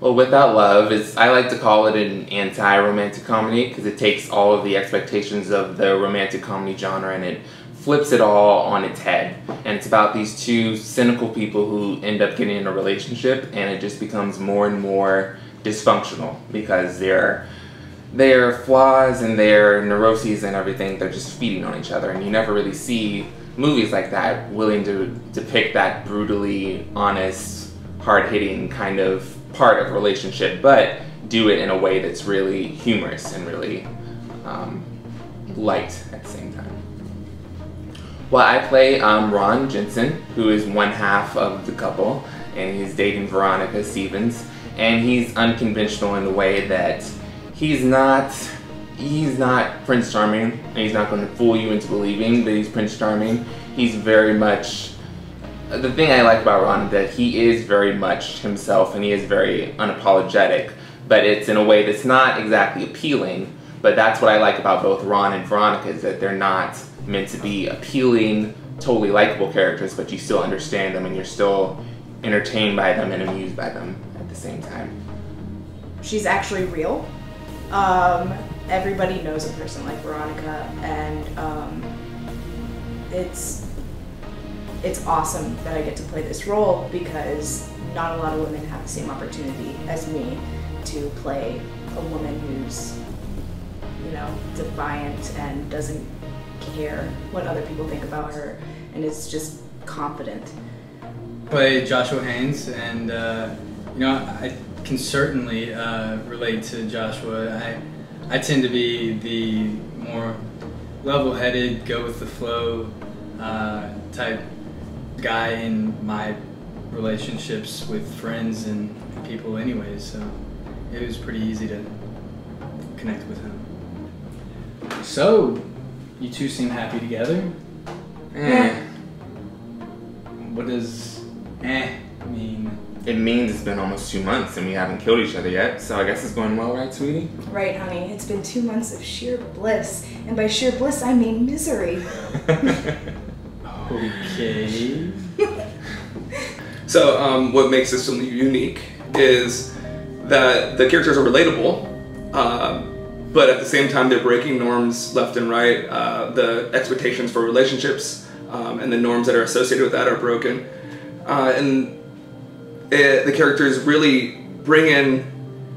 Well, Without Love is, I like to call it an anti-romantic comedy because it takes all of the expectations of the romantic comedy genre and it flips it all on its head. And it's about these two cynical people who end up getting in a relationship, and it just becomes more and more dysfunctional because their flaws and their neuroses and everything, they're just feeding on each other. And you never really see movies like that willing to depict that brutally honest, hard-hitting kind of part of a relationship, but do it in a way that's really humorous and really light at the same time. Well, I play Ron Jensen, who is one half of the couple, and he's dating Veronica Stevens, and he's unconventional in the way that he's not Prince Charming, and he's not going to fool you into believing that he's Prince Charming. He's very much, the thing I like about Ron is that he is very much himself and he is very unapologetic, but it's in a way that's not exactly appealing. But that's what I like about both Ron and Veronica, is that they're not meant to be appealing, totally likable characters, but you still understand them and you're still entertained by them and amused by them at the same time. She's actually real. Everybody knows a person like Veronica, and it's awesome that I get to play this role because not a lot of women have the same opportunity as me to play a woman who's, you know, defiant and doesn't care what other people think about her and is just confident. Play Joshua Haynes, and you know, I can certainly relate to Joshua. I tend to be the more level-headed, go with the flow type guy in my relationships with friends and people anyways, so it was pretty easy to connect with him. So, you two seem happy together? What does mean? It means it's been almost 2 months and we haven't killed each other yet, so I guess it's going well, right, sweetie? Right, honey. It's been 2 months of sheer bliss, and by sheer bliss I mean misery. Okay. So what makes this film unique is that the characters are relatable, but at the same time they're breaking norms left and right. The expectations for relationships and the norms that are associated with that are broken. And the characters really bring in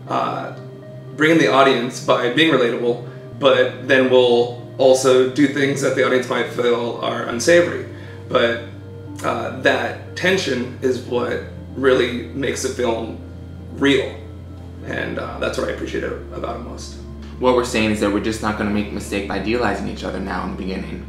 the audience by being relatable, but then will also do things that the audience might feel are unsavory. But that tension is what really makes the film real, and that's what I appreciate about it most. What we're saying is that we're just not going to make the mistake by idealizing each other now in the beginning.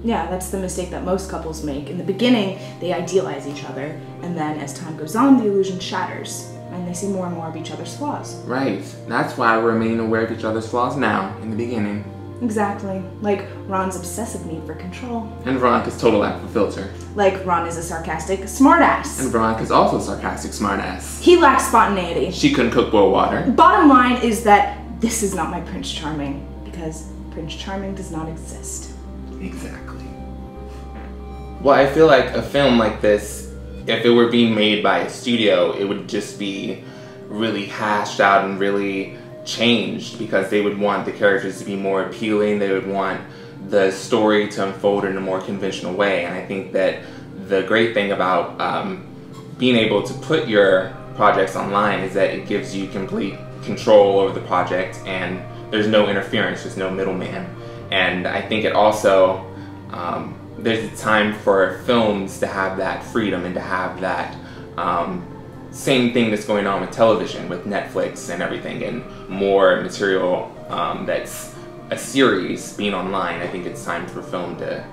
Yeah, that's the mistake that most couples make. In the beginning, they idealize each other, and then as time goes on, the illusion shatters, and they see more and more of each other's flaws. Right. That's why we're remaining aware of each other's flaws now, in the beginning. Exactly. Like Ron's obsessive need for control. And Veronica's total lack of a filter. Like Ron is a sarcastic smartass. And Veronica's also a sarcastic smartass. He lacks spontaneity. She couldn't cook boiled water. Bottom line is that this is not my Prince Charming, because Prince Charming does not exist. Exactly. Well, I feel like a film like this, if it were being made by a studio, it would just be really hashed out and really changed, because they would want the characters to be more appealing. They would want the story to unfold in a more conventional way. And I think that the great thing about being able to put your projects online is that it gives you complete control over the project, and there's no interference, there's no middleman. And I think it also, there's a time for films to have that freedom and to have that same thing that's going on with television, with Netflix and everything, and more material that's a series being online. I think it's time for film to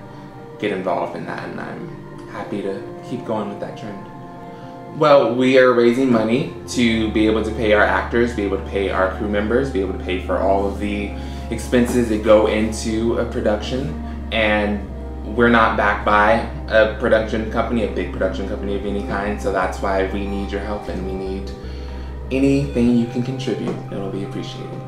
get involved in that, and I'm happy to keep going with that trend. Well, we are raising money to be able to pay our actors, be able to pay our crew members, be able to pay for all of the expenses that go into a production, and we're not backed by a production company, a big production company of any kind, so that's why we need your help, and we need anything you can contribute. It'll be appreciated.